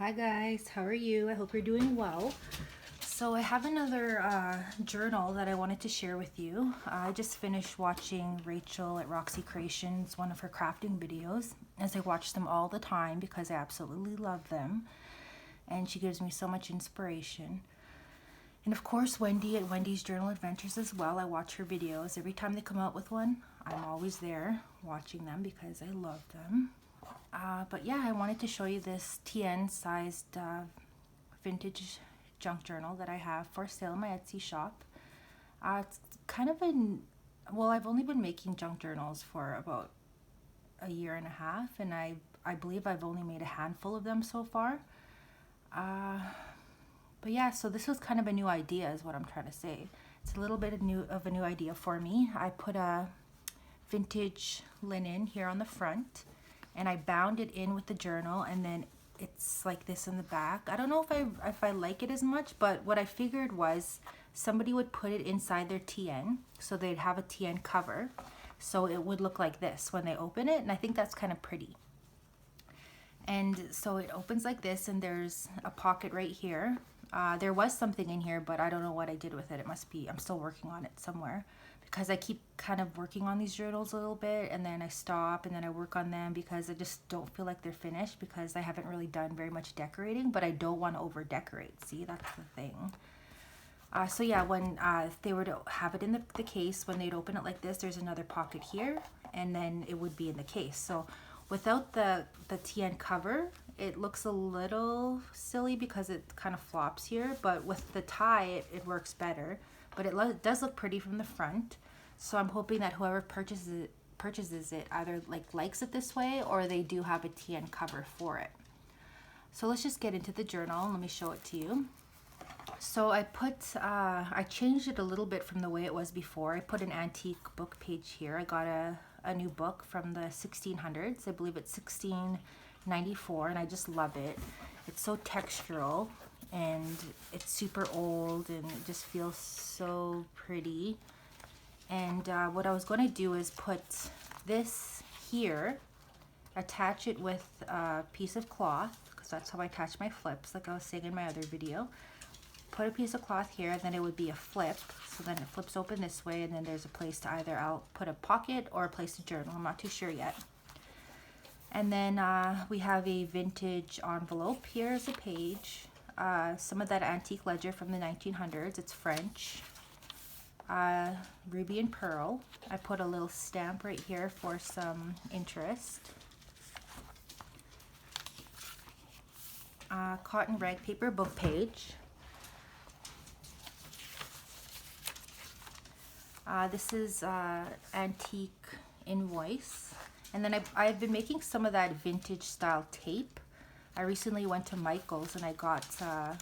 Hi guys, how are you? I hope you're doing well. So I have another journal that I wanted to share with you. I just finished watching Rachel at Roxy Creations, one of her crafting videos, as I watch them all the time because I absolutely love them. And she gives me so much inspiration. And of course, Wendy at Wendy's Journal Adventures as well. I watch her videos. Every time they come out with one, I'm always there watching them because I love them. But yeah, I wanted to show you this TN sized vintage junk journal that I have for sale in my Etsy shop. It's kind of well, I've only been making junk journals for about a year and a half, and I believe I've only made a handful of them so far. But yeah, so this was kind of a new idea is what I'm trying to say. It's a little bit of a new idea for me. I put a vintage linen here on the front, and I bound it in with the journal, and then it's like this in the back. I don't know if I like it as much, but what I figured was somebody would put it inside their TN, so they'd have a TN cover, so it would look like this when they open it, and I think that's kind of pretty. And so it opens like this, and there's a pocket right here. There was something in here, but I don't know what I did with it. It must be, I'm still working on it somewhere, because I keep kind of working on these journals a little bit, and then I stop, and then I work on them because I just don't feel like they're finished because I haven't really done very much decorating, but I don't want to over decorate. See, that's the thing. So yeah, when if they were to have it in the case, when they'd open it like this, there's another pocket here, and then it would be in the case. So without the TN cover, it looks a little silly because it kind of flops here, but with the tie, it works better. But it does look pretty from the front. So I'm hoping that whoever purchases it either likes it this way, or they do have a TN cover for it. So let's just get into the journal and let me show it to you. So I changed it a little bit from the way it was before. I put an antique book page here. I got a new book from the 1600s. I believe it's 1694, and I just love it. It's so textural, and it's super old, and it just feels so pretty. And what I was going to do is put this here, attach it with a piece of cloth, because that's how I attach my flips, like I was saying in my other video. Put a piece of cloth here, and then it would be a flip, so then it flips open this way, and then there's a place to either I'll put a pocket or a place to journal. I'm not too sure yet. And then we have a vintage envelope. Here's a page, some of that antique ledger from the 1900s. It's French, ruby and pearl. I put a little stamp right here for some interest. Cotton rag paper book page. This is antique invoice. And then I've been making some of that vintage style tape. I recently went to Michael's and I got the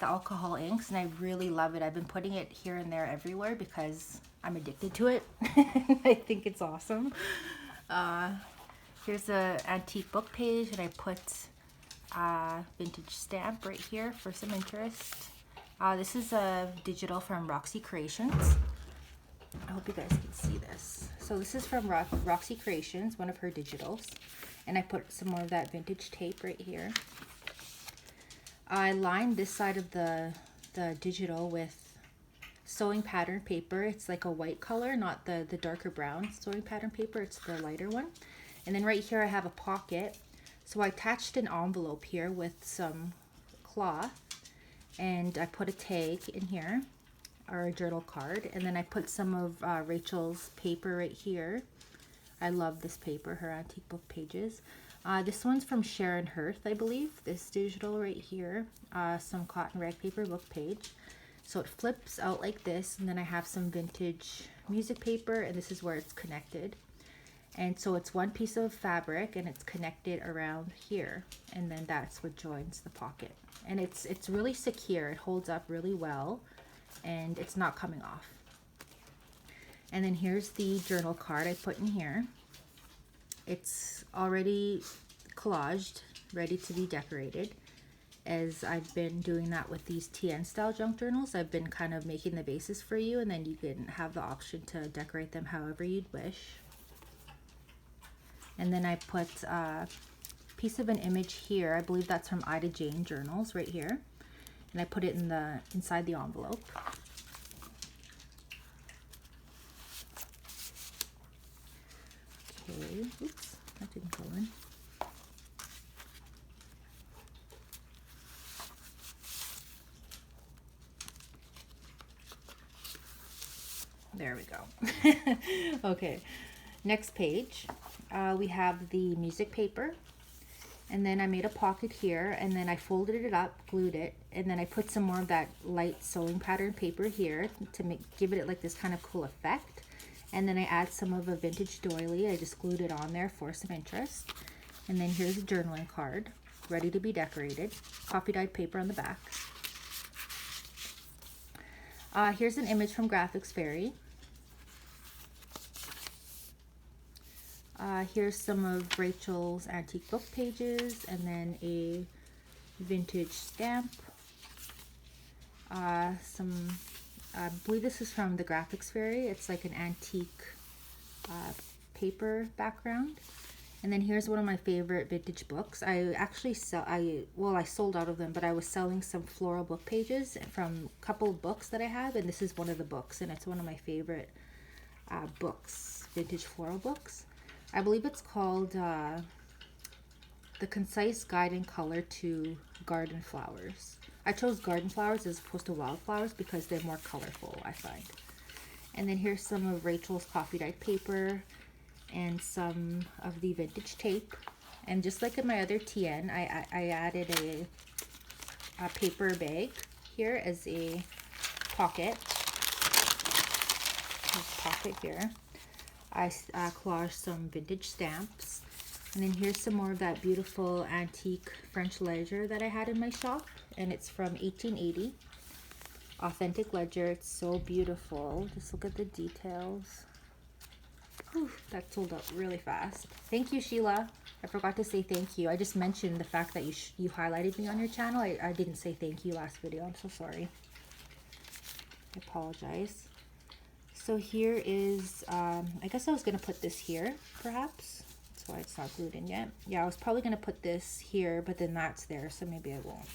alcohol inks, and I really love it. I've been putting it here and there everywhere because I'm addicted to it. I think it's awesome. Here's a antique book page, and I put a vintage stamp right here for some interest. This is a digital from Roxy Creations. I hope you guys can see this. So this is from Roxy Creations, one of her digitals. And I put some more of that vintage tape right here. I lined this side of the digital with sewing pattern paper. It's like a white color, not the darker brown sewing pattern paper. It's the lighter one. And then right here I have a pocket. So I attached an envelope here with some cloth. And I put a tag in here, or a journal card, and then I put some of Rachel's paper right here. I love this paper, her antique book pages. This one's from Sharon Hearth, I believe. This digital right here, some cotton rag paper book page. So it flips out like this, and then I have some vintage music paper, and this is where it's connected. And so it's one piece of fabric, and it's connected around here, and then that's what joins the pocket. And it's really secure. It holds up really well, and it's not coming off. And then here's the journal card I put in here. It's already collaged, ready to be decorated, as I've been doing that with these TN style junk journals. I've been kind of making the bases for you, and then you can have the option to decorate them however you'd wish. And then I put piece of an image here. I believe that's from Ida Jane Journals right here. And I put it in inside the envelope. Okay, oops, that didn't go in. There we go. Okay, next page. We have the music paper. And then I made a pocket here, and then I folded it up, glued it, and then I put some more of that light sewing pattern paper here to give it like this kind of cool effect. And then I add some of a vintage doily. I just glued it on there for some interest. And then here's a journaling card, ready to be decorated. Coffee dyed paper on the back. Here's an image from Graphics Fairy. Here's some of Rachel's antique book pages, and then a vintage stamp. I believe this is from the Graphics Fairy. It's like an antique paper background. And then here's one of my favorite vintage books. I actually I sold out of them, but I was selling some floral book pages from a couple of books that I have, and this is one of the books, and it's one of my favorite books, vintage floral books. I believe it's called The Concise Guide in Color to Garden Flowers. I chose garden flowers as opposed to wildflowers because they're more colorful, I find. And then here's some of Rachel's coffee dyed paper and some of the vintage tape. And just like in my other TN, I added a paper bag here as a pocket. This pocket here. I collaged some vintage stamps. And then here's some more of that beautiful antique French ledger that I had in my shop. And it's from 1880. Authentic ledger. It's so beautiful. Just look at the details. Whew, that sold out really fast. Thank you, Sheila. I forgot to say thank you. I just mentioned the fact that you highlighted me on your channel. I didn't say thank you last video. I'm so sorry. I apologize. So here is, I guess I was going to put this here, perhaps. That's why it's not glued in yet. Yeah, I was probably going to put this here, but then that's there, so maybe I won't.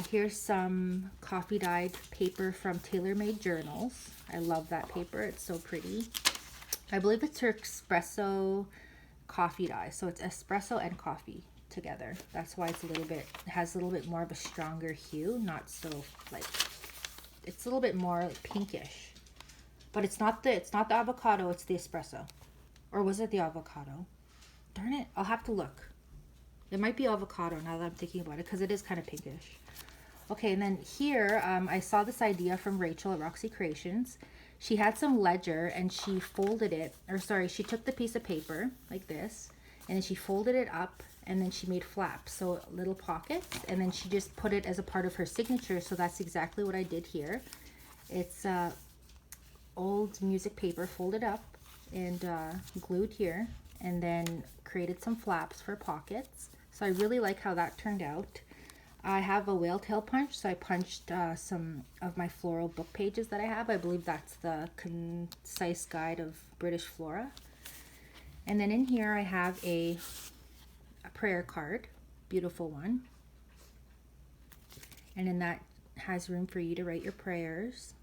Here's some coffee dyed paper from Tailor Made Journals. I love that paper. It's so pretty. I believe it's her espresso coffee dye. So it's espresso and coffee together. That's why it's has a little bit more of a stronger hue. Not so like, it's a little bit more pinkish. But it's not the avocado, it's the espresso. Or was it the avocado? Darn it, I'll have to look. It might be avocado now that I'm thinking about it, because it is kind of pinkish. Okay, and then here, I saw this idea from Rachel at Roxy Creations. She had some ledger and she folded it, she took the piece of paper like this, and then she folded it up, and then she made flaps, so little pockets, and then she just put it as a part of her signature. So that's exactly what I did here. It's old music paper folded up and glued here, and then created some flaps for pockets. So I really like how that turned out. I have a whale tail punch, so I punched some of my floral book pages that I have. I believe that's the Concise Guide of British Flora. And then in here I have a prayer card, beautiful one. And then that has room for you to write your prayers.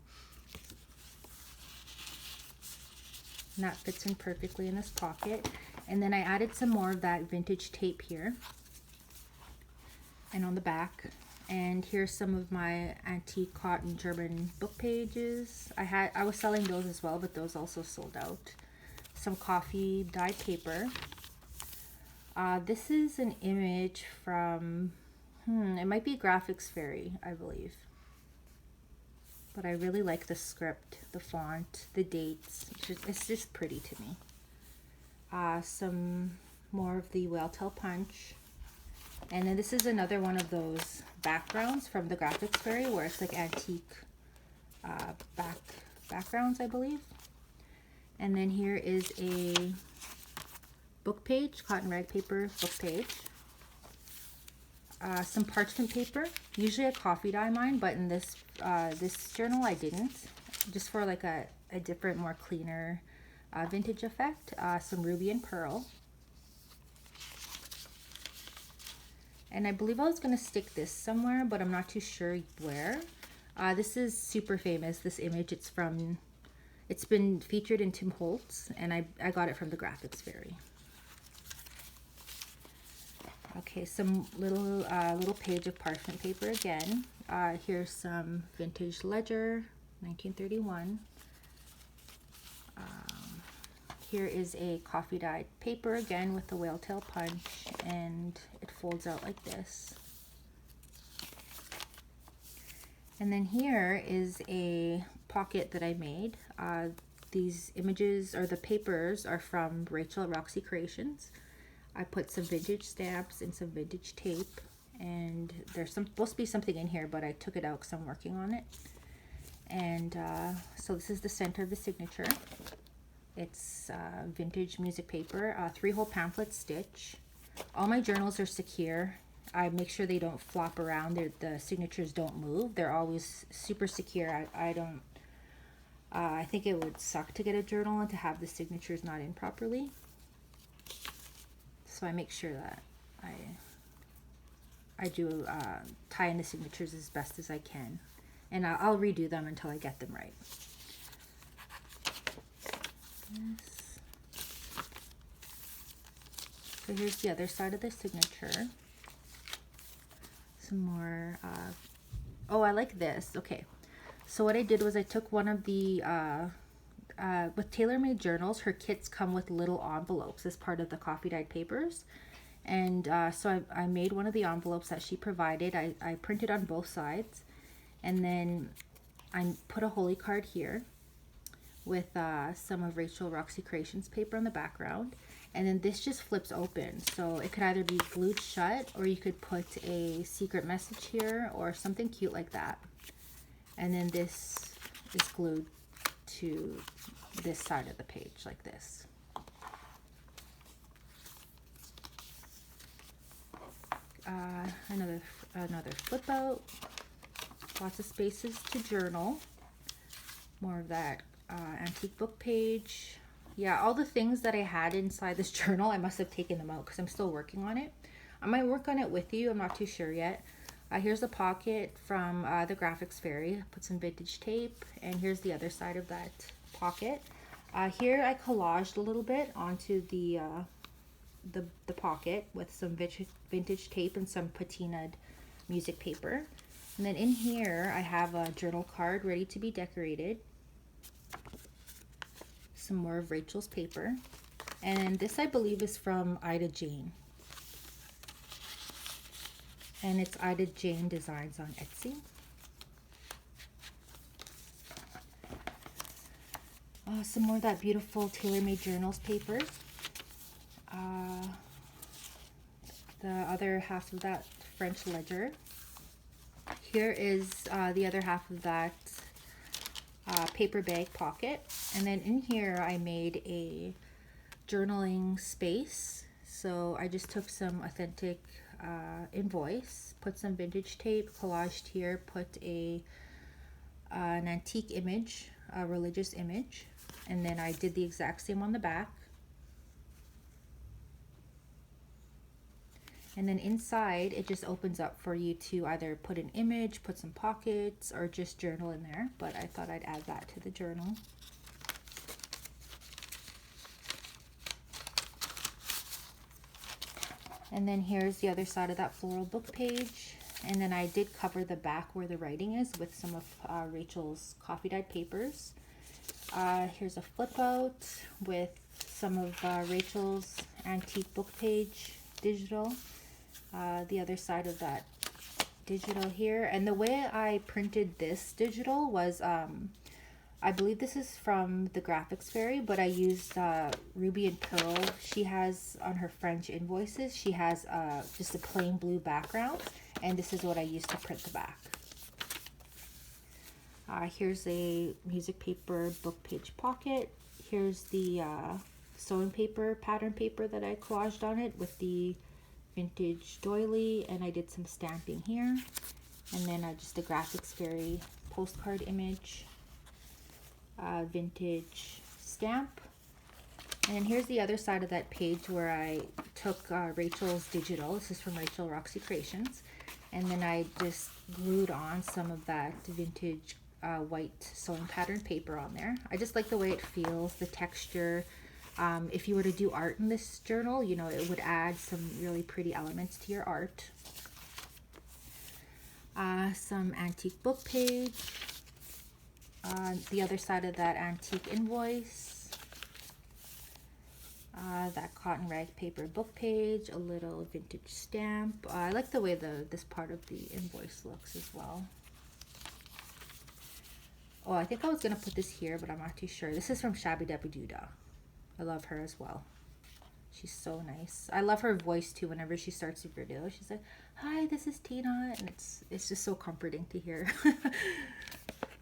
And that fits in perfectly in this pocket. And then I added some more of that vintage tape here and on the back. And here's some of my antique cotton German book pages. I was selling those as well, but those also sold out. Some coffee dyed paper. This is an image from, it might be Graphics Fairy, I believe. But I really like the script, the font, the dates. It's just pretty to me. Some more of the whale tail punch. And then this is another one of those backgrounds from the Graphics Fairy where it's like antique backgrounds, I believe. And then here is a book page, cotton rag paper book page. Some parchment paper. Usually I coffee dye mine, but in this journal I didn't. Just for like a different, more cleaner vintage effect. Some ruby and pearl. And I believe I was going to stick this somewhere, but I'm not too sure where. This is super famous, this image. It's been featured in Tim Holtz, and I got it from the Graphics Fairy. Okay, some little page of parchment paper again. Here's some vintage ledger, 1931. Here is a coffee dyed paper again with the whale tail punch, and it folds out like this. And then here is a pocket that I made. These images, or the papers, are from Rachel at Roxy Creations. I put some vintage stamps and some vintage tape, and there's supposed to be something in here, but I took it out because I'm working on it. And so this is the center of the signature. It's vintage music paper, 3-hole pamphlet stitch. All my journals are secure. I make sure they don't flop around. The signatures don't move. They're always super secure. I think it would suck to get a journal and to have the signatures not in properly. So I make sure that I do tie in the signatures as best as I can. And I'll redo them until I get them right. Yes. So here's the other side of the signature. Some more, oh, I like this. Okay, so what I did was I took one of the, with TaylorMade journals, her kits come with little envelopes as part of the coffee dyed papers. And so I made one of the envelopes that she provided. I printed on both sides, and then I put a holy card here with some of Rachel Roxy Creations paper in the background. And then this just flips open, so it could either be glued shut, or you could put a secret message here or something cute like that. And then this is glued to this side of the page like this. Another flip out, lots of spaces to journal, more of that antique book page. Yeah, all the things that I had inside this journal, I must have taken them out because I'm still working on it. I might work on it with you, I'm not too sure yet. Here's a pocket from the Graphics Fairy. Put some vintage tape, and here's the other side of that pocket. Here I collaged a little bit onto the pocket with some vintage tape and some patinaed music paper. And then in here I have a journal card ready to be decorated. Some more of Rachel's paper, and this I believe is from Ida Jane, and it's Ida Jane Designs on Etsy. Some more of that beautiful TaylorMade Journals paper. The other half of that French ledger. Here is the other half of that paper bag pocket, and then in here I made a journaling space. So I just took some authentic invoice, put some vintage tape, collaged here, put an antique image, a religious image, and then I did the exact same on the back. And then inside, it just opens up for you to either put an image, put some pockets, or just journal in there. But I thought I'd add that to the journal. And then here's the other side of that floral book page. And then I did cover the back where the writing is with some of Rachel's coffee dyed papers. Here's a flip out with some of Rachel's antique book page digital. The other side of that digital here. And the way I printed this digital was, I believe this is from the Graphics Fairy, but I used Ruby and Pearl. She has, on her French invoices, she has just a plain blue background, and this is what I used to print the back. Here's a music paper book page pocket. Here's the sewing paper, pattern paper that I collaged on it with the vintage doily, and I did some stamping here. And then just a Graphics Fairy postcard image, vintage stamp, And then here's the other side of that page where I took Rachel's digital. This is from Rachel Roxy Creations. And then I just glued on some of that vintage white sewing pattern paper on there. I just like the way it feels, the texture. If you were to do art in this journal, you know, it would add some really pretty elements to your art. Some antique book page. The other side of that antique invoice. That cotton rag paper book page, a little vintage stamp. I like the way this part of the invoice looks as well. Oh, I think I was going to put this here, but I'm not too sure. This is from Shabby Dabby Doodah. I love her as well. She's so nice. I love her voice too. Whenever she starts a video, she's like, "Hi, this is Tina," and it's just so comforting to hear.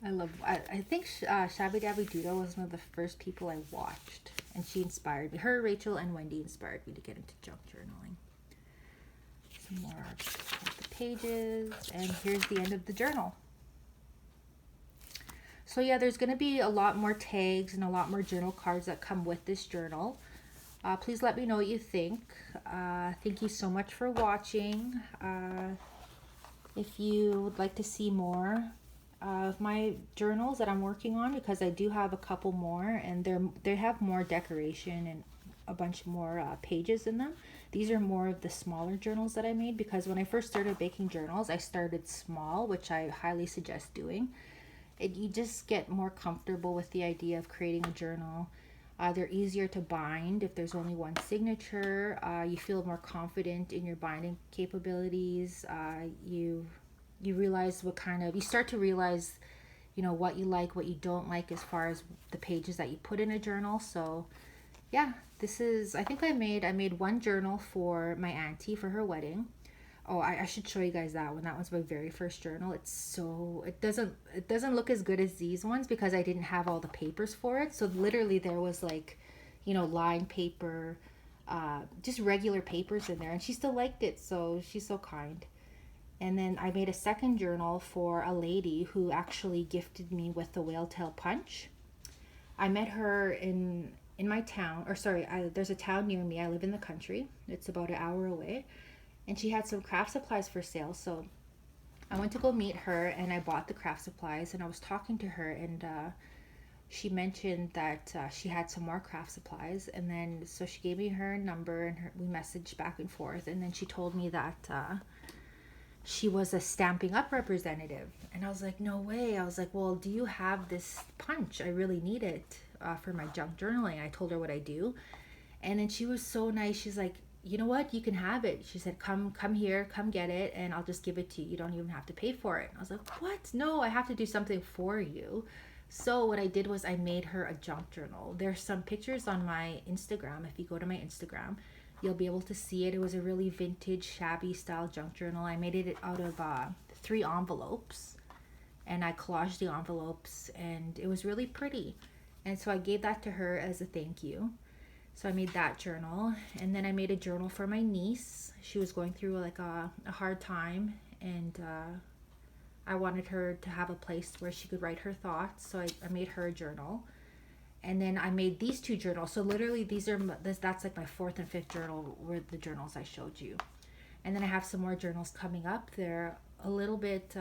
I think Shabby Dabby Doodah was one of the first people I watched, and she inspired me. Her, Rachel, and Wendy inspired me to get into junk journaling. Some more of the pages, and here's the end of the journal. So yeah, there's going to be a lot more tags and a lot more journal cards that come with this journal. Please let me know what you think. Thank you so much for watching. If you would like to see more of my journals that I'm working on, because I do have a couple more, and they have more decoration and a bunch more pages in them. These are more of the smaller journals that I made, because when I first started making journals, I started small, which I highly suggest doing. You just get more comfortable with the idea of creating a journal. They're easier to bind if there's only one signature. You feel more confident in your binding capabilities. You realize you start to realize, you know, what you like, what you don't like as far as the pages that you put in a journal. So yeah, I think I made one journal for my auntie for her wedding. Oh, I should show you guys that one. That one's my very first journal. It doesn't look as good as these ones because I didn't have all the papers for it. So literally there was like, you know, lined paper, just regular papers in there, and she still liked it. So she's so kind. And then I made a second journal for a lady who actually gifted me with the whale tail punch. I met her in my town, or sorry, there's a town near me. I live in the country. It's about an hour away. And she had some craft supplies for sale, so I went to go meet her, and I bought the craft supplies, and I was talking to her, and she mentioned that she had some more craft supplies, and then so she gave me her number, and we messaged back and forth, and then she told me that she was a Stamping Up representative, and I was like, no way. I was like, well, do you have this punch? I really need it for my junk journaling. I told her what I do, and then she was so nice. She's like, you know what, you can have it. She said, come here, come get it, and I'll just give it to you. You don't even have to pay for it. And I was like, what? No, I have to do something for you. So what I did was I made her a junk journal. There's some pictures on my Instagram. If you go to my Instagram, you'll be able to see it. It was a really vintage, shabby style junk journal. I made it out of 3 envelopes, and I collaged the envelopes, and it was really pretty. And so I gave that to her as a thank you. So I made that journal, and then I made a journal for my niece. She was going through like a hard time, and I wanted her to have a place where she could write her thoughts. So I made her a journal, and then I made these 2 journals. So literally that's like my 4th and 5th journal were the journals I showed you. And then I have some more journals coming up. They're a little bit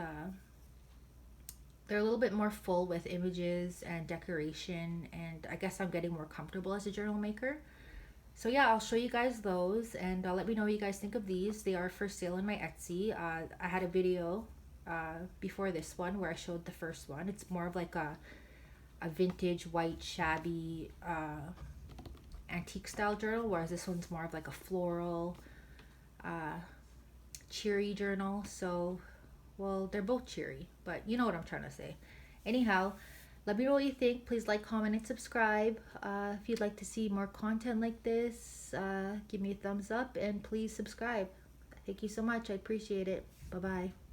more full with images and decoration, and I guess I'm getting more comfortable as a journal maker. So yeah, I'll show you guys those, and let me know what you guys think of these. They are for sale on my Etsy. I had a video before this one where I showed the first one. It's more of like a vintage white shabby antique style journal, whereas this one's more of like a floral cheery journal. So well, they're both cheery, but you know what I'm trying to say. Anyhow, let me know what you think. Please like, comment, and subscribe. If you'd like to see more content like this, give me a thumbs up, and please subscribe. Thank you so much. I appreciate it. Bye-bye.